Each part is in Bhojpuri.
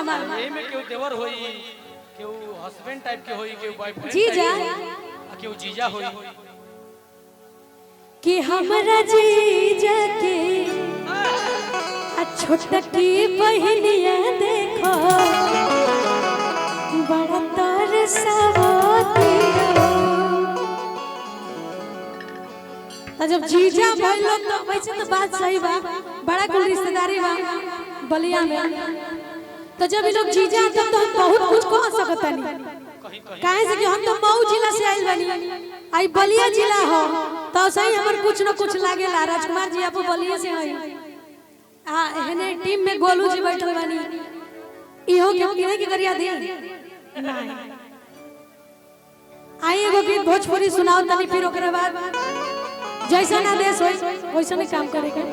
हमार ए में केहू देवर होई, केहू हस्बैंड टाइप के होई, केहू बॉयफ्रेंड जीजा केहू जीजा होई कि हमरा जीजा के छोटकी बहनिया देखो बड़ा तरसवतिया। तो जब जीजा भाई लोग तो वैसे तो बात सही बा, बड़ा कुल रिश्तेदारी बा बलिया में। तो जब ये लोग जीजा तब तो हम बहुत कुछ कह सकत नहीं, काहे से कि हम तो मऊ जिला से आइल बानी, आई बलिया जिला हो तो सही हमर कुछ न कुछ लागेला। राजकुमार जी आप बलिया से हई, एहने टीम में गोलू जी बैठल बानी, इहो के किने के करिया दे नहीं। आई एगो गीत भोजपुरी सुनाओ तनी, फिर ओकरे बाद जैसा आदेश होई वैसा नहीं काम करेगा।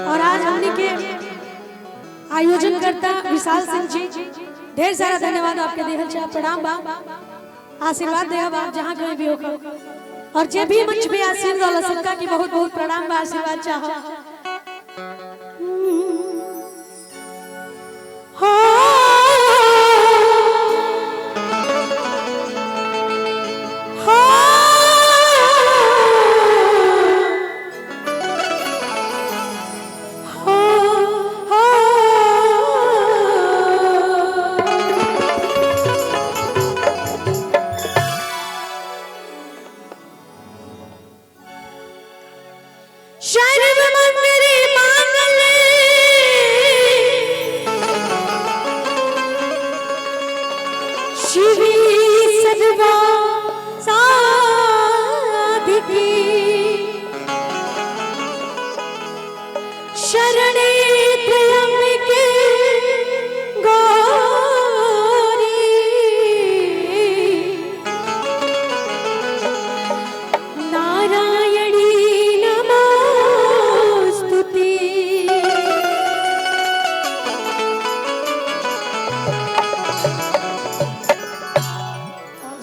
और आज हमने के आयोजन करता विशाल सिंह जी, ढेर सारा धन्यवाद आपके देहल चाह प्रणाम बा, आशीर्वाद दे आप जहाँ कहीं भी होकर। और जे भी मंच पे आसीन रहल सबका की बहुत बहुत प्रणाम बा, आशीर्वाद चाहो।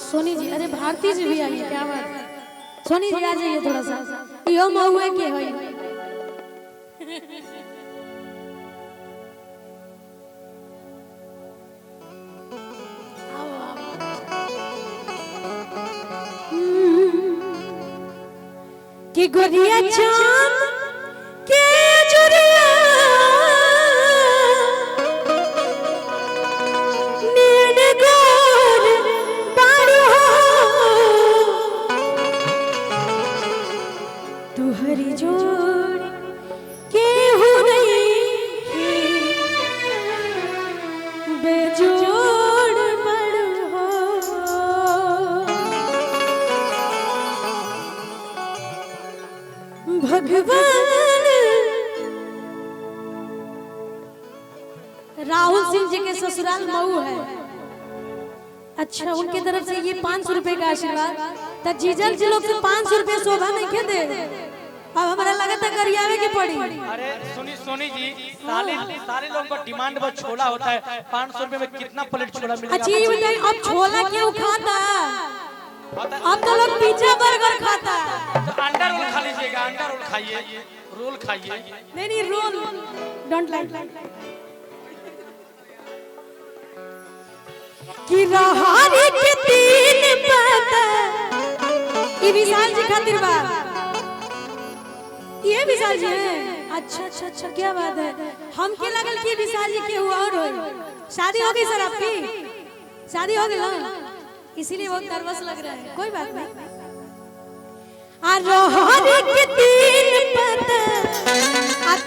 सोनी जी, अरे भारती जी भी आई, क्या बात है। सोनी जी आ जाइए थोड़ा सा, यो महुए के होई। कि गोरिया चांद के जुरिया तुहरी जोड़ के हो नहीं बेजोड़ बड़ हो। भगवान राहुल सिंह जी के ससुराल मऊ है। अच्छा, उनके तरफ से ये 500 रुपए का आशीर्वाद। तो जीजल जी लोग से 500 रुपए शोभा नहीं के दे, अब हमारा लगता गरियावे की पड़ी। अरे सोनी जी, सारे लोगों का डिमांड बहुत छोला होता है, 500 रुपए में कितना प्लेट छोला मिलेगा? अच्छा ये बताइए, अब छोला क्यों खाता? अब तो लोग पिज्जा बर्गर खाता। तो अंडा रोल खा लीजिएगा, अंडा रोल खाइए, रोल खाइए। नहीं रोल डोंट लाइक। कि रहारी के तीन पता ये विशाल जी खातिर बा, ये विशाल जी है। अच्छा, क्या बात है। हम के लगल कि विशाल जी के हुआ और शादी हो गई सर आपकी? शादी हो गई ना, इसीलिए बहुत नर्वस लग रहा है। कोई बात नहीं। रोहरी के तीन पता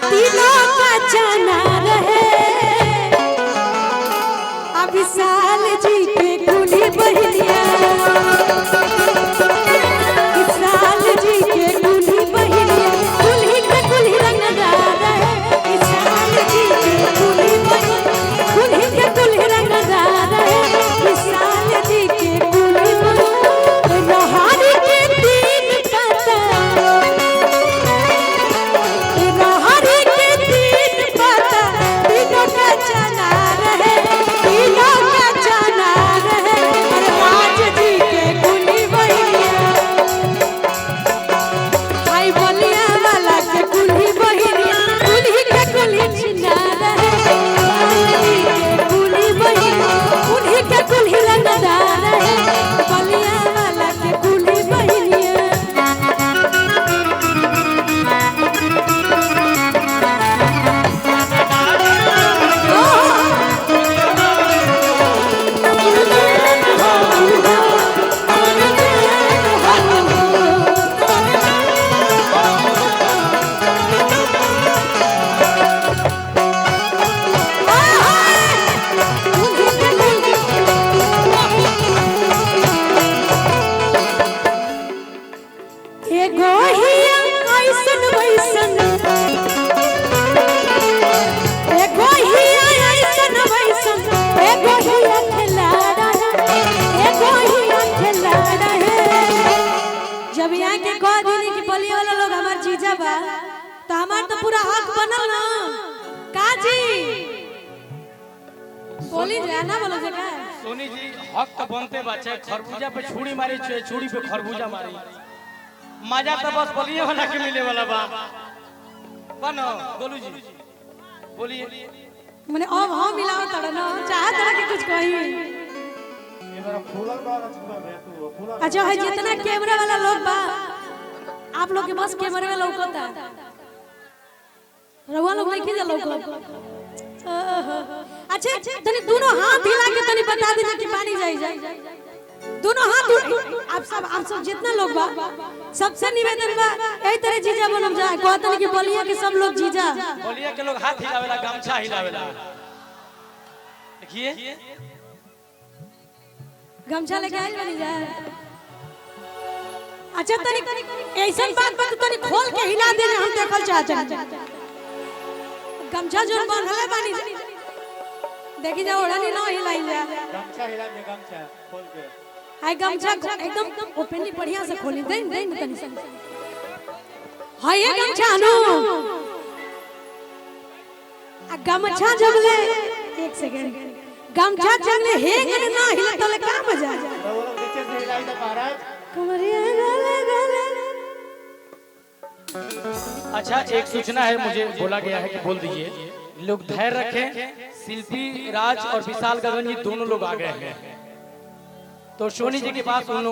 तीनों का जाना रहे, अब विशाल जी के कुली बहनिया, विशाल जी के कुली बहनिया, कुली के कुली रंगदार है। विशाल जी के कुली बहनिया, कुली के कुली रंगदार है। विशाल जी के कुली बहनिया, रोहरी के तीन पता, रोहरी के तीन पता तीनों का चला रहे, तीनों का एगो हिया ऐसन वैसन एगो हिया ऐसन वैसन एगो हिया खिलाड़ा एगो हिया खिलाड़ा है। जब यहाँ के कह देनी कि बलिया वाला लोग हमार जीजा बा तो हमार तो पूरा हक बनल ना काजी बोली जाना बोलो जगह सोनी जी हक तो बनते बच्चे खरबूजा पे छुरी मारी छुरी पे खरबूजा मारी मजा तो बस बोलिए वाला के मिले वाला बा बनो गोलू जी बोलिए मैंने अब हम मिलाओ तड़ ना चाहे तड़ के कुछ कही ये मेरा फूलर बार तू फूलर अच्छा है जितना कैमरा वाला लोग बा आप लोग के बस कैमरा वाला लौकता रवा लोग नहीं खींच लौको अच्छा तनी दोनों हाथ हिला के तनी बता दीजिए कि पानी जाई दोनों हाथ आप सब जितना लोग बा सबसे निवेदन बा यही तरह जीजा बनम जाए कहतन कि बोलिए कि सब लोग जीजा बोलिए के लोग हाथ हिलावेला गमछा हिलावेला देखिए गमछा लेके आइल बनी जाए। अच्छा तनी ऐसन बात तनी खोल के हिला दे हम देखल चाहते हैं गमछा जो बांधले बानी देखी जा ओढ़नी ना हिलाई जा गमछा हिला दे गमछा खोल के हाय गमछा एकदम ओपनली बढ़िया से खोली दे तनी से हाय ये गमछा नो आ गमछा जबले एक सेकंड गमछा जबले हेंग ना हिला तले का मजा वो लोग नीचे से हिलाई तो महाराज कमरिया गले गले। अच्छा एक सूचना है मुझे बोला गया है कि बोल दीजिए लोग धैर्य रखें शिल्पी राज और विशाल गगन ये दोनों लोग आ गए हैं तो सोनी जी के पास उन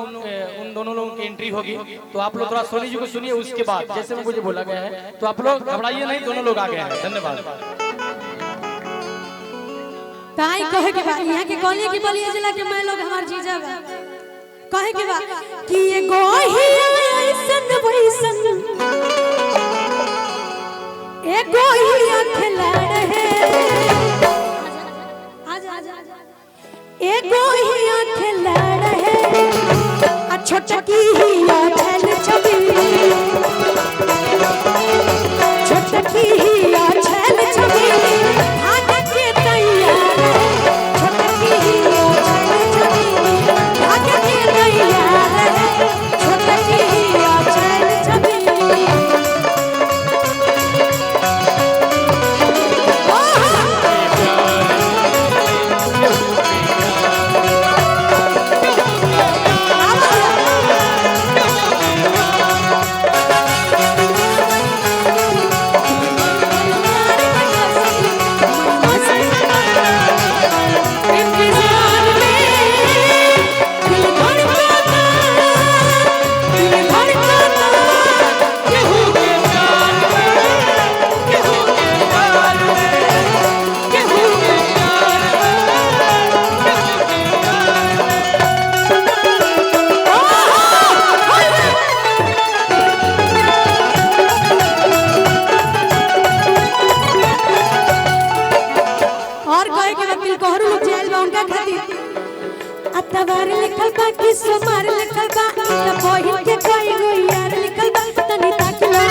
दोनों लोगों की एंट्री होगी तो आप लोग थोड़ा सोनी जी को सुनिए उसके बाद जैसे मुझे बोला गया है तो आप लोग घबराइए नहीं दोनों लोग आ गए हैं धन्यवाद। ताई कहे के बा यहाँ के कॉलेज की बलिया जिला के मैं लोग हमार जीजा बा कहे के बा कि ये गोही ऐसन वैसन ए गोही खिलाड़ है आजा ए गोही खिलाड़ है आ छोटकी हिया छैल छबी छोटकी हिया छैल छबी भाग के तैयार छोटकी हिया छैल छबी भाग के तैयार छोटकी हिया छैल छबी अतवार लिखल बा कि सोमवार लिखल बा त बहिन के कोई गो यार लिखल बा तनी ताकिलो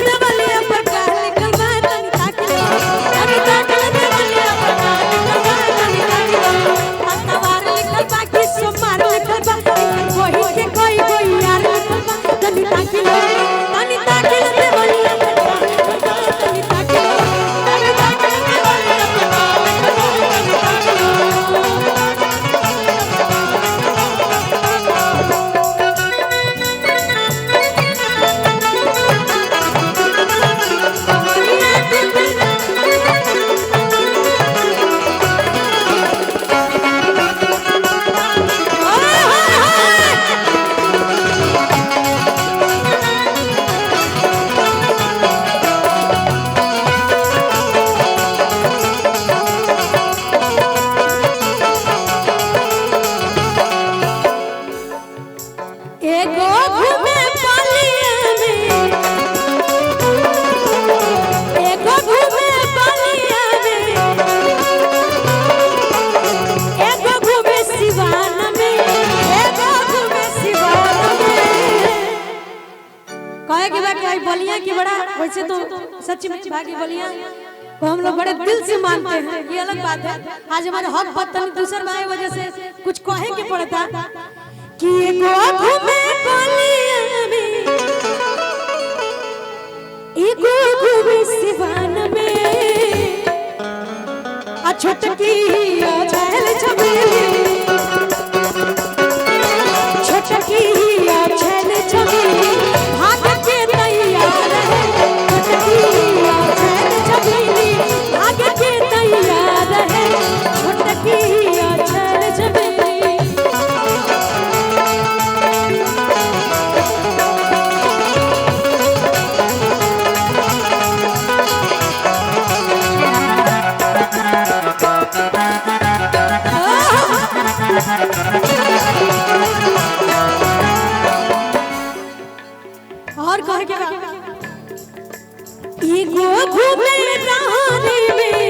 देवलिया पर का लिखल बा तनी ताकिलो देवलिया पर का लिखल बा तनी ताकिलो अतवार लिखल बा कि सोमवार लिखल बा बहिन के कोई गो यार लिखल बा तनी ताकिलो देवलिया पर का लिखल बा तनी ताकिलो देवलिया पर का लिखल बा तनी ताकिलो। कहे के बाद भाई बलिया की बड़ा वैसे तो सच में भागी बलिया को हम लोग बड़े दिल से मानते हैं, ये अलग बात है। आज हमारे हक पत्नी दूसर भाई वजह से कुछ कहे के पड़ता कि एगो घूमे बलिया में एगो घूमे सिवान में आ छोटकी आ छैल छबीली छोटकी आ छैल छबीली भाग के तैयार है छोटकी आ छैल छबीली भाग के तैयार है छोटकी आ छैल छबीली। और कह के एगो घूमे रानी में